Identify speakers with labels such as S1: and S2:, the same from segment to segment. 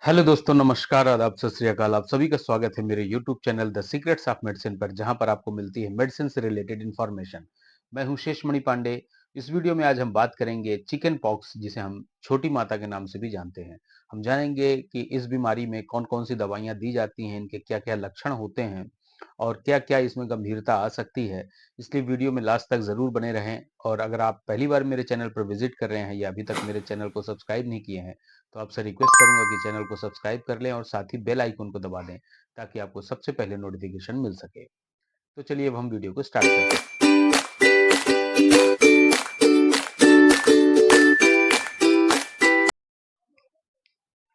S1: Hello दोस्तों, नमस्कार, आदाब, सत श्री अकाल। आप सभी का स्वागत है मेरे YouTube channel the secrets of medicine पर, जहां पर आपको मिलती है मेडिसिन से रिलेटेड इन्फॉर्मेशन। मैं हूं शेषमणि पांडे। इस वीडियो में आज हम बात करेंगे चिकन पॉक्स, जिसे हम छोटी माता के नाम से भी जानते हैं। हम जानेंगे कि इस बीमारी में कौन कौन सी दवाइयां दी जाती हैं, इनके क्या क्या लक्षण होते हैं और क्या क्या इसमें गंभीरता आ सकती है। इसलिए वीडियो में लास्ट तक जरूर बने रहें। और अगर आप पहली बार मेरे चैनल पर विजिट कर रहे हैं या अभी तक मेरे चैनल को सब्सक्राइब नहीं किए हैं, तो आपसे रिक्वेस्ट करूंगा कि चैनल को सब्सक्राइब कर लें और साथ ही बेल आइकन को दबा दें, ताकि आपको सबसे पहले नोटिफिकेशन मिल सके। तो चलिए अब हम वीडियो को स्टार्ट करते हैं।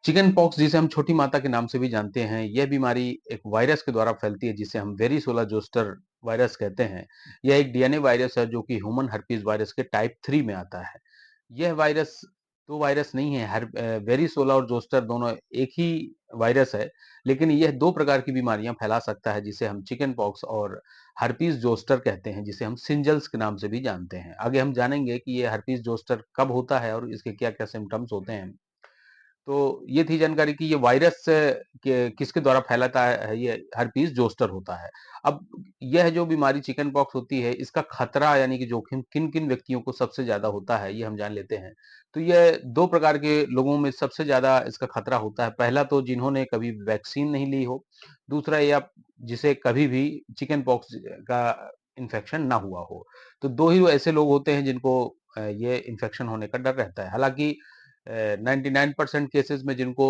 S1: चिकन पॉक्स, जिसे हम छोटी माता के नाम से भी जानते हैं, यह बीमारी एक वायरस के द्वारा फैलती है, जिसे हम वेरिसोला जोस्टर वायरस कहते हैं। यह एक डीएनए वायरस है जो कि ह्यूमन हर्पीज वायरस के टाइप 3 में आता है। यह वायरस दो वायरस नहीं है, वेरिसोला और जोस्टर दोनों एक ही वायरस है, लेकिन यह दो प्रकार की बीमारियां फैला सकता है, जिसे हम चिकन पॉक्स और हर्पीज जोस्टर कहते हैं, जिसे हम सिंजल्स के नाम से भी जानते हैं। आगे हम जानेंगे कि यह हर्पीज जोस्टर कब होता है और इसके क्या क्या सिम्टम्स होते हैं। तो ये थी जानकारी कि ये वायरस किसके द्वारा फैलाता है, ये हर्पीस जोस्टर होता है। अब यह जो बीमारी चिकन पॉक्स होती है, इसका खतरा यानी कि जोखिम किन किन व्यक्तियों को सबसे ज्यादा होता है, ये हम जान लेते हैं। तो यह दो प्रकार के लोगों में सबसे ज्यादा इसका खतरा होता है। पहला तो जिन्होंने कभी वैक्सीन नहीं ली हो, दूसरा या जिसे कभी भी चिकन पॉक्स का इन्फेक्शन ना हुआ हो। तो दो ही ऐसे लोग होते हैं जिनको ये इन्फेक्शन होने का डर रहता है। हालांकि 99% केसेस में जिनको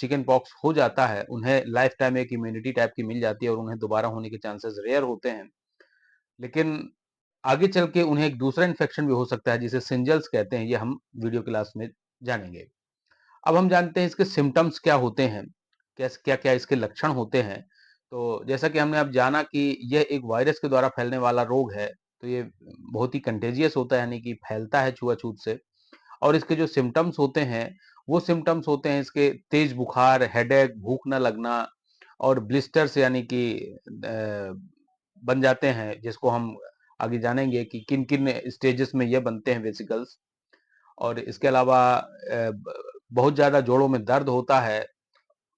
S1: चिकन पॉक्स हो जाता है, उन्हें लाइफ टाइम एक इम्यूनिटी टाइप की मिल जाती है और उन्हें दोबारा होने के चांसेस रेयर होते हैं। लेकिन आगे चल के उन्हें एक दूसरा इन्फेक्शन भी हो सकता है, जिसे सिंजल्स कहते हैं। ये हम वीडियो क्लास में जानेंगे। अब हम जानते हैं इसके सिम्टम्स क्या होते हैं, क्या क्या इसके लक्षण होते हैं। तो जैसा कि हमने अब जाना कि यह एक वायरस के द्वारा फैलने वाला रोग है, तो ये बहुत ही कंटेजियस होता है, यानी कि फैलता है छुआछूत से। और इसके जो सिम्टम्स होते हैं, वो सिम्टम्स होते हैं इसके तेज बुखार, हेडेक, भूख न लगना और ब्लिस्टर्स, यानी कि बन जाते हैं, जिसको हम आगे जानेंगे कि किन किन स्टेजेस में ये बनते हैं वेसिकल्स। और इसके अलावा बहुत ज्यादा जोड़ों में दर्द होता है,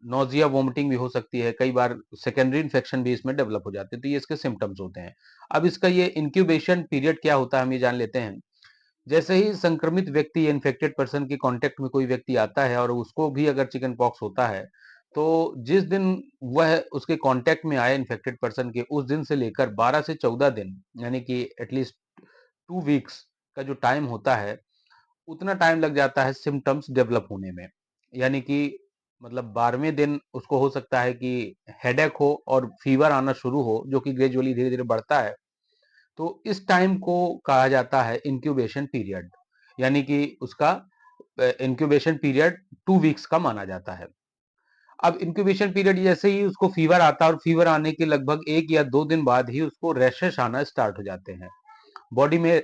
S1: नोजिया, वोमिटिंग भी हो सकती है, कई बार सेकेंडरी इन्फेक्शन भी इसमें डेवलप हो जाते हैं। तो ये इसके सिम्टम्स होते हैं। अब इसका ये इंक्यूबेशन पीरियड क्या होता है, हम ये जान लेते हैं। जैसे ही संक्रमित व्यक्ति, इन्फेक्टेड पर्सन के कांटेक्ट में कोई व्यक्ति आता है और उसको भी अगर चिकन पॉक्स होता है, तो जिस दिन वह उसके कांटेक्ट में आए इन्फेक्टेड पर्सन के, उस दिन से लेकर 12 से 14 दिन, यानी कि एटलीस्ट 2 वीक्स का जो टाइम होता है, उतना टाइम लग जाता है सिम्टम्स डेवलप होने में। यानी कि मतलब 12वें दिन उसको हो सकता है कि हेडेक हो और फीवर आना शुरू हो, जो कि ग्रेजुअली धीरे धीरे बढ़ता है। तो इस टाइम को कहा जाता है इंक्यूबेशन पीरियड, यानी कि उसका इंक्यूबेशन पीरियड 2 वीक्स का माना जाता है। अब इंक्यूबेशन पीरियड जैसे ही उसको फीवर आता है, और फीवर आने के लगभग 1 या 2 दिन बाद ही उसको रैशेस आना स्टार्ट हो जाते हैं बॉडी में।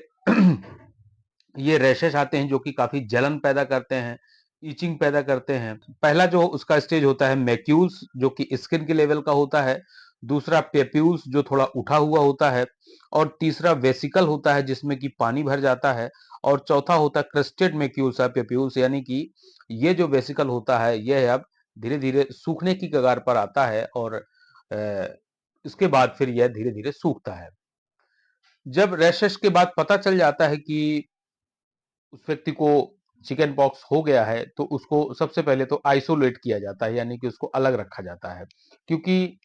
S1: ये रैशेस आते हैं जो कि काफी जलन पैदा करते हैं, ईचिंग पैदा करते हैं। पहला जो उसका स्टेज होता है मैक्यूल्स, जो कि स्किन के लेवल का होता है। दूसरा पेप्यूल्स, जो थोड़ा उठा हुआ होता है। और तीसरा वेसिकल होता है, जिसमें कि पानी भर जाता है। और चौथा होता है क्रिस्टेड मैक्यूल्स है पेप्यूल्स, यानी कि ये जो वेसिकल होता है, यह अब धीरे धीरे सूखने की कगार पर आता है और इसके बाद फिर यह धीरे धीरे सूखता है। जब रैशेस के बाद पता चल जाता है कि उस व्यक्ति को चिकन पॉक्स हो गया है, तो उसको सबसे पहले तो आइसोलेट किया जाता है, यानी कि उसको अलग रखा जाता है। क्योंकि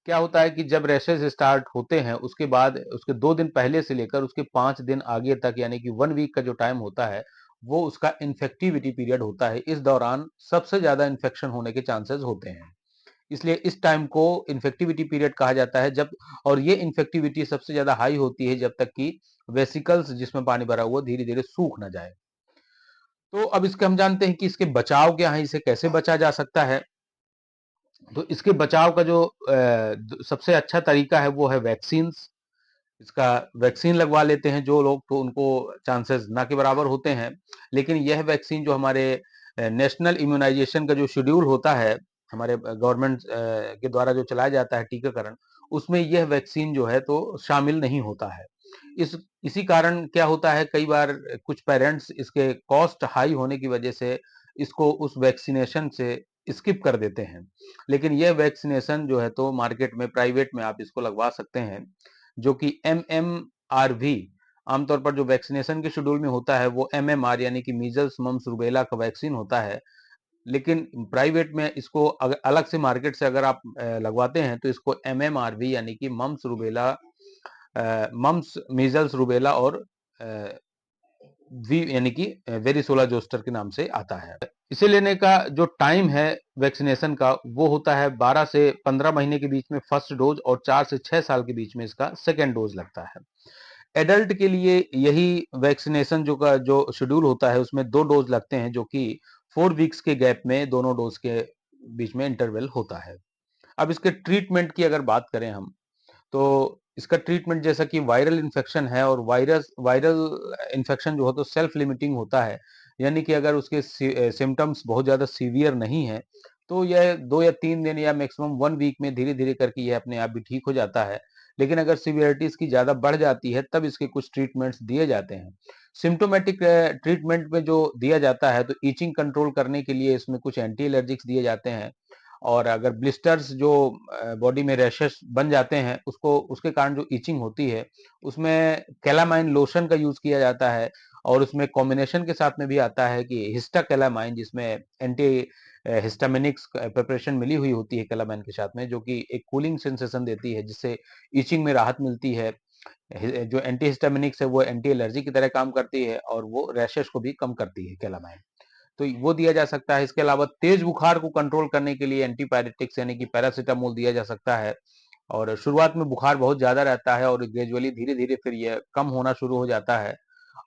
S1: क्या होता है कि जब रैशेस स्टार्ट होते हैं, उसके बाद उसके 2 दिन पहले से लेकर उसके 5 दिन आगे तक, यानी कि 1 वीक का जो टाइम होता है, वो उसका इन्फेक्टिविटी पीरियड होता है। इस दौरान सबसे ज्यादा इन्फेक्शन होने के चांसेस होते हैं। इसलिए इस टाइम को इन्फेक्टिविटी पीरियड कहा जाता है। जब और ये इन्फेक्टिविटी सबसे ज्यादा हाई होती है जब तक कि वेसिकल्स, जिसमें पानी भरा हुआ, धीरे धीरे सूख ना जाए। तो अब इसके हम जानते हैं कि इसके बचाव क्या है, इसे कैसे बचा जा सकता है। तो इसके बचाव का जो सबसे अच्छा तरीका है, वो है वैक्सीन। इसका वैक्सीन लगवा लेते हैं जो लोग, तो उनको चांसेस ना के बराबर होते हैं। लेकिन यह वैक्सीन जो हमारे नेशनल इम्यूनाइजेशन का जो शेड्यूल होता है, हमारे गवर्नमेंट के द्वारा जो चलाया जाता है टीकाकरण, उसमें यह वैक्सीन जो है तो शामिल नहीं होता है। इस इसी कारण क्या होता है, कई बार कुछ पेरेंट्स इसके कॉस्ट हाई होने की वजह से इसको उस वैक्सीनेशन से स्किप कर देते हैं। लेकिन यह वैक्सीनेशन जो है तो मार्केट में प्राइवेट में आप इसको लगवा सकते हैं, जो कि एमएमआरवी, आमतौर पर जो वैक्सीनेशन के शेड्यूल में होता है वो एमएमआर यानी कि मीजल्स मम्स रूबेला का वैक्सीन होता है। लेकिन प्राइवेट में इसको अलग से मार्केट से अगर आप लगवाते हैं तो इसको एमएमआरवी यानी कि mumps rubella, mumps measles rubella और वी यानी कि वेरिसोला जोस्टर के नाम से आता है। इसे लेने का जो टाइम है वैक्सीनेशन का वो होता है 12 से 15 महीने के बीच में फर्स्ट डोज और 4 से 6 साल के बीच में इसका सेकेंड डोज लगता है। एडल्ट के लिए यही वैक्सीनेशन जो शेड्यूल होता है उसमें 2 डोज लगते हैं, जो कि 4 वीक्स के गैप में दोनों डोज के बीच में इंटरवल होता है। अब इसके ट्रीटमेंट की अगर बात करें हम, तो इसका ट्रीटमेंट जैसा कि वायरल इन्फेक्शन है और वायरल इन्फेक्शन जो हो तो सेल्फ लिमिटिंग होता है, यानी कि अगर उसके सिम्टम्स बहुत ज़्यादा सीवियर नहीं है तो यह 2 या 3 दिन या मैक्सिमम 1 वीक में धीरे-धीरे करके यह अपने आप भी ठीक हो जाता है। लेकिन अगर सिवियरिटी इसकी ज़्यादा बढ़ जाती है तब इसके कुछ ट्रीटमेंट्स दिए जाते हैं। सिम्प्टोमेटिक ट्रीटमेंट में जो दिया जाता है तो इचिंग कंट्रोल करने के लिए इसमें कुछ एंटी एलर्जिक्स दिए जाते हैं, और अगर ब्लिस्टर्स जो बॉडी में रैशेस बन जाते हैं उसको उसके कारण जो इचिंग होती है उसमें कैलामाइन लोशन का यूज किया जाता है, और उसमें कॉम्बिनेशन के साथ में भी आता है कि हिस्टा कैलामाइन, जिसमें एंटी हिस्टामिनिक्स प्रिपरेशन मिली हुई होती है कैलामाइन के साथ में, जो कि एक कूलिंग सेंसेशन देती है जिससे इचिंग में राहत मिलती है। जो एंटी हिस्टामिनिक्स है वो एंटी एलर्जी की तरह काम करती है और वो रैशेस को भी कम करती है कैलामाइन, तो वो दिया जा सकता है। इसके अलावा तेज बुखार को कंट्रोल करने के लिए एंटीपायरेटिक्स यानी कि पैरासिटामोल दिया जा सकता है, और शुरुआत में बुखार बहुत ज्यादा रहता है और ग्रेजुअली धीरे धीरे फिर ये कम होना शुरू हो जाता है।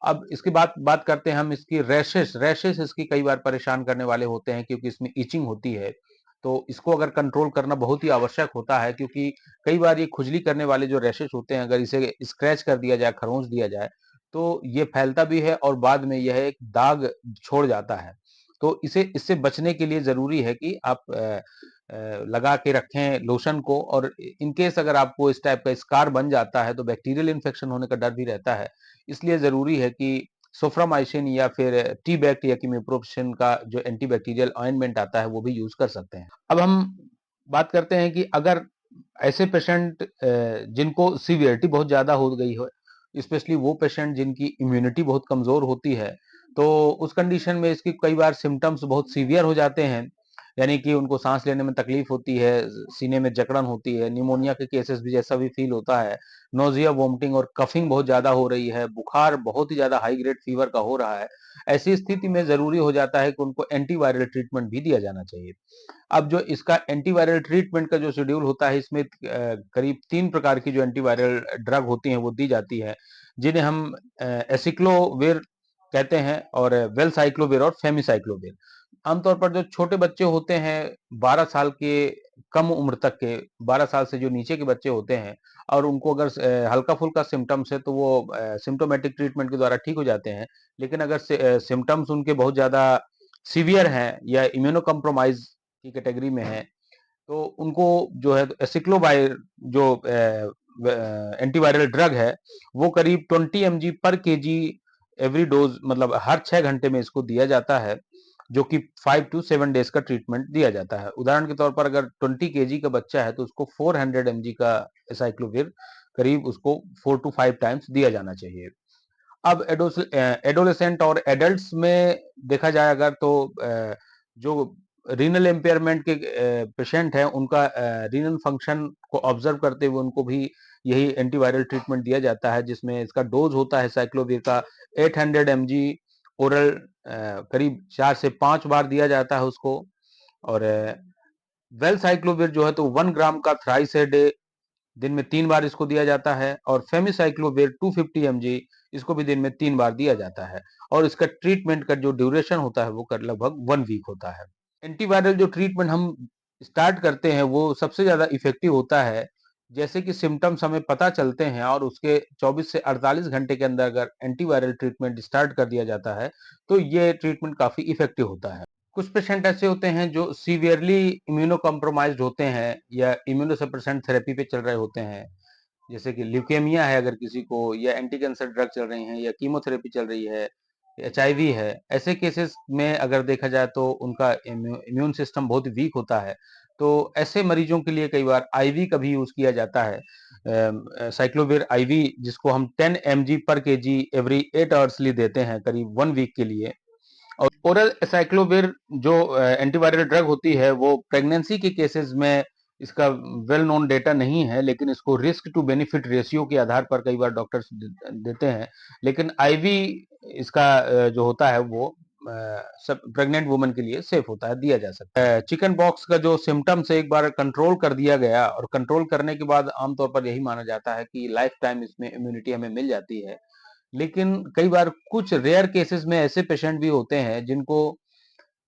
S1: अब इसकी बात करते हैं हम इसकी रैशेस रैशेस इसकी कई बार परेशान करने वाले होते हैं क्योंकि इसमें इचिंग होती है, तो इसको अगर कंट्रोल करना बहुत ही आवश्यक होता है, क्योंकि कई बार ये खुजली करने वाले जो रैशेस होते हैं अगर इसे स्क्रैच कर दिया जाए, खरोंच दिया जाए, तो ये फैलता भी है और बाद में यह एक दाग छोड़ जाता है। तो इससे बचने के लिए ज़रूरी है कि आप लगा के रखें लोशन को, और इन केस अगर आपको इस टाइप का स्कार बन जाता है तो बैक्टीरियल इन्फेक्शन होने का डर भी रहता है। इसलिए ज़रूरी है कि सोफ्रामाइसिन या फिर टी-बैक्ट या किमीप्रोपिशन का जो एंटीबैक्टीरियल ऑइंटमेंट आता है वो भी यूज़ कर सकते हैं। अब हम बात करते हैं कि अगर ऐसे पेशेंट जिनको सीवियरिटी बहुत ज़्यादा हो गई हो, स्पेशली वो पेशेंट जिनकी इम्यूनिटी बहुत कमज़ोर होती है, तो उस कंडीशन में इसकी कई बार सिम्पटम्स बहुत सीवियर हो जाते हैं, यानी कि उनको सांस लेने में तकलीफ होती है, सीने में जकड़न होती है, निमोनिया के केसेस भी जैसा भी फील होता है, नोजिया, वोमिटिंग और कफिंग बहुत ज़्यादा हो रही है, बुखार बहुत ही ज़्यादा हाई ग्रेड फीवर का हो रहा है। ऐसी स्थिति में ज़रूरी हो जाता है कि उनको एंटीवायरल ट्रीटमेंट भी दिया जाना चाहिए। अब जो इसका एंटीवायरल ट्रीटमेंट का जो शेड्यूल होता है इसमें करीब 3 प्रकार की जो एंटीवायरल ड्रग होती हैं वो दी जाती है, जिन्हें हम एसिक्लोविर कहते हैं, और वेलसाइक्लोविर और फेमिसाइक्लोविर। आमतौर पर जो छोटे बच्चे होते हैं 12 साल के, कम उम्र तक के 12 साल से जो नीचे के बच्चे होते हैं, और उनको अगर हल्का-फुल्का सिम्पटम्स है तो वो सिम्प्टोमेटिक ट्रीटमेंट के द्वारा ठीक हो जाते हैं। लेकिन अगर सिम्पटम्स उनके बहुत ज़्यादा सीवियर हैं या इम्यूनो कॉम्प्रोमाइज़ की कैटेगरी में है, तो उनको जो है एसिक्लोवायर जो एंटीवायरल ड्रग है, वो करीब 20 एमजी पर केजी एवरी डोज, मतलब हर 6 घंटे में इसको दिया जाता है, जो कि 5 टू 7 डेज का ट्रीटमेंट दिया जाता है। उदाहरण के तौर पर अगर 20 केजी का बच्चा है तो उसको 400 एमजी का एसाइक्लोविर करीब उसको 4 टू 5 टाइम्स दिया जाना चाहिए। अब एडोलेसेंट और एडल्ट्स में देखा जाए अगर, तो जो रीनल इम्पेयरमेंट के पेशेंट हैं उनका रीनल फंक्शन को ऑब्जर्व करते हुए उनको भी यही एंटीवायरल ट्रीटमेंट दिया जाता है, जिसमें इसका डोज होता है साइक्लोविर का 800 एमजी ओरल, करीब 4 से 5 बार दिया जाता है उसको, और वेल साइक्लोविर जो है तो 1 ग्राम का थ्राइस ए डे, दिन में 3 बार इसको दिया जाता है, और फेमिसाइक्लोविर 250 एमजी इसको भी दिन में 3 बार दिया जाता है, और इसका ट्रीटमेंट का जो ड्यूरेशन होता है वो कर लगभग 1 वीक होता है। एंटीवायरल जो ट्रीटमेंट हम स्टार्ट करते हैं वो सबसे ज़्यादा इफ़ेक्टिव होता है जैसे कि सिम्पटम्स हमें पता चलते हैं और उसके 24 से 48 घंटे के अंदर अगर एंटीवायरल ट्रीटमेंट स्टार्ट कर दिया जाता है, तो ये ट्रीटमेंट काफ़ी इफ़ेक्टिव होता है। कुछ पेशेंट ऐसे होते हैं जो सीवियरली इम्यूनो कॉम्प्रोमाइज़्ड होते हैं या इम्यूनो सप्रेसेंट थेरेपी पे चल रहे होते हैं। जैसे कि ल्यूकेमिया है अगर किसी को, या एंटी कैंसर ड्रग चल रही हैं, या कीमोथेरेपी चल रही है, एचआईवी है, ऐसे केसेस में अगर देखा जाए तो उनका इम्यून सिस्टम बहुत वीक होता है। तो ऐसे मरीजों के लिए कई बार आईवी का भी यूज किया जाता है। साइक्लोविर आईवी जिसको हम 10 mg पर केजी एवरी 8 आवर्सली देते हैं करीब 1 वीक के लिए। और ओरल साइक्लोविर जो एंटीवायरल ड्रग होती है वो प्रेगनेंसी के केसेस में इसका वेल नोन डेटा नहीं है, लेकिन इसको रिस्क टू बेनिफिट रेशियो के आधार पर कई बार डॉक्टर्स देते हैं। लेकिन आईवी इसका जो होता है वो सब प्रेग्नेंट वुमन के लिए सेफ होता है, दिया जा सकता है। चिकन पॉक्स का जो सिम्टम्स एक बार कंट्रोल कर दिया गया और कंट्रोल करने के बाद आमतौर पर यही माना जाता है कि लाइफ टाइम इसमें इम्यूनिटी हमें मिल जाती है। लेकिन कई बार कुछ रेयर केसेस में ऐसे पेशेंट भी होते हैं जिनको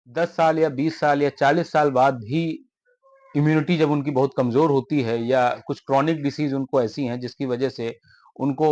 S1: 10 साल या 20 साल या 40 साल बाद भी इम्यूनिटी जब उनकी बहुत कमजोर होती है या कुछ क्रॉनिक डिसीज उनको ऐसी हैं जिसकी वजह से उनको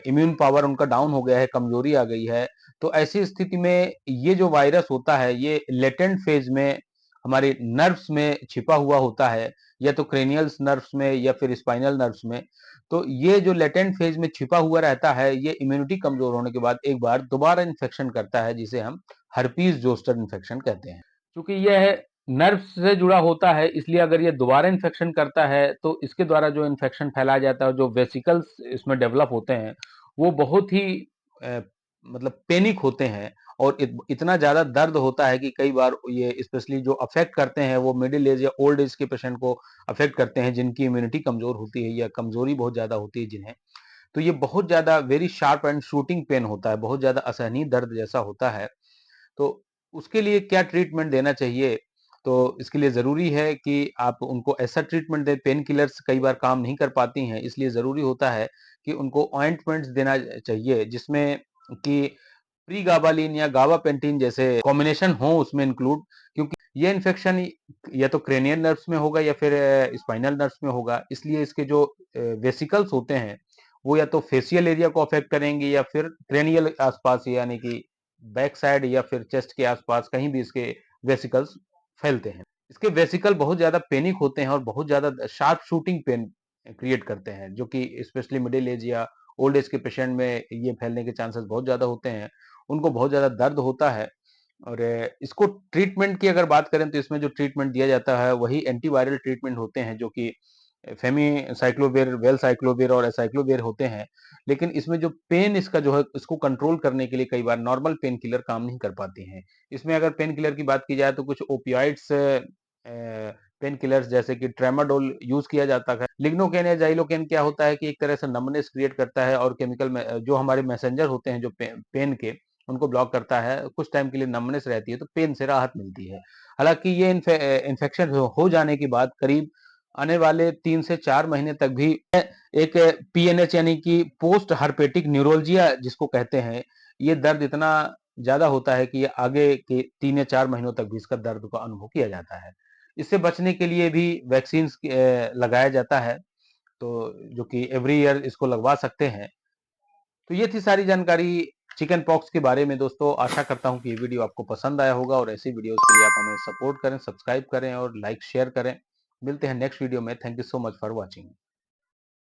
S1: इम्यून पावर उनका डाउन हो गया है, कमजोरी आ गई है। तो ऐसी स्थिति में ये जो वायरस होता है ये लेटेंट फेज में हमारे नर्व्स में छिपा हुआ होता है, या तो क्रेनियल्स नर्व्स में या फिर स्पाइनल नर्व्स में। तो ये जो लेटेंट फेज में छिपा हुआ रहता है ये इम्यूनिटी कमजोर होने के बाद एक बार दोबारा इन्फेक्शन करता है, जिसे हम हर्पीज जोस्टर इन्फेक्शन कहते हैं। क्योंकि यह नर्व से जुड़ा होता है, इसलिए अगर ये दोबारा इन्फेक्शन करता है तो इसके द्वारा जो इन्फेक्शन फैलाया जाता है और जो वेसिकल्स इसमें डेवलप होते हैं वो बहुत ही अ, मतलब पैनिक होते हैं। और इतना ज्यादा दर्द होता है कि कई बार ये स्पेशली जो अफेक्ट करते हैं वो मिडिल एज या ओल्ड एज के पेशेंट को अफेक्ट करते हैं, जिनकी इम्यूनिटी कमजोर होती है या कमजोरी बहुत ज्यादा होती है जिन्हें। तो ये बहुत ज्यादा very sharp and shooting pain होता है, बहुत ज्यादा असहनीय दर्द जैसा होता है। तो उसके लिए क्या ट्रीटमेंट देना चाहिए? तो इसके लिए ज़रूरी है कि आप उनको ऐसा ट्रीटमेंट दें, पेन किलर्स कई बार काम नहीं कर पाती हैं, इसलिए ज़रूरी होता है कि उनको ऑइंटमेंट्स देना चाहिए, जिसमें कि प्रीगाबालिन या गाबापेंटिन जैसे कॉम्बिनेशन हो उसमें इंक्लूड। क्योंकि ये इन्फेक्शन या तो क्रेनियल नर्व्स में होगा या फिर स्पाइनल नर्व्स में होगा, इसलिए इसके जो वेसिकल्स होते हैं वो या तो फेशियल एरिया को अफेक्ट करेंगे या फिर क्रेनियल आसपास, यानी कि बैक साइड या फिर चेस्ट के आसपास कहीं भी इसके वेसिकल्स फैलते हैं। इसके वेसिकल बहुत ज्यादा पेनिक होते हैं और बहुत ज्यादा शार्प शूटिंग पेन क्रिएट करते हैं, जो कि स्पेशली मिडिल एज या ओल्ड एज के पेशेंट में ये फैलने के चांसेस बहुत ज्यादा होते हैं। उनको बहुत ज्यादा दर्द होता है। और इसको ट्रीटमेंट की अगर बात करें तो इसमें जो ट्रीटमेंट दिया जाता है वही एंटीवायरल ट्रीटमेंट होते हैं, जो कि फेमी-साइक्लोविर, वेल-साइक्लोविर और एसाइक्लोविर होते हैं। लेकिन इसमें जो पेन इसका जो है इसको कंट्रोल करने के लिए कई बार नॉर्मल पेन किलर काम नहीं कर पाती हैं। इसमें अगर पेन किलर की बात की जाए तो कुछ ओपियोइड्स पेन किलर्स जैसे कि ट्रेमाडोल यूज किया जाता है। लिग्नोकेन या जाइलोकेन क्या होता है कि एक तरह से नंबनेस क्रिएट करता है और केमिकल में जो हमारे मैसेंजर होते हैं जो पेन के, उनको ब्लॉक करता है। कुछ टाइम के लिए नंबनेस रहती है तो पेन से राहत मिलती है। हालांकि ये इन्फेक्शन हो जाने के बाद करीब आने वाले 3 से 4 महीने तक भी एक पीएनएच यानी कि पोस्ट हर्पेटिक न्यूरोलजिया जिसको कहते हैं, ये दर्द इतना ज़्यादा होता है कि ये आगे के 3 या 4 महीनों तक भी इसका दर्द का अनुभव किया जाता है। इससे बचने के लिए भी वैक्सीन्स लगाया जाता है, तो जो कि एवरी ईयर इसको लगवा सकते हैं। तो ये थी सारी जानकारी चिकन पॉक्स के बारे में दोस्तों। आशा करता हूँ कि ये वीडियो आपको पसंद आया होगा और ऐसी वीडियोस के लिए आप हमें सपोर्ट करें, सब्सक्राइब करें और लाइक शेयर करें। मिलते हैं नेक्स्ट वीडियो में। Thank you so much for watching.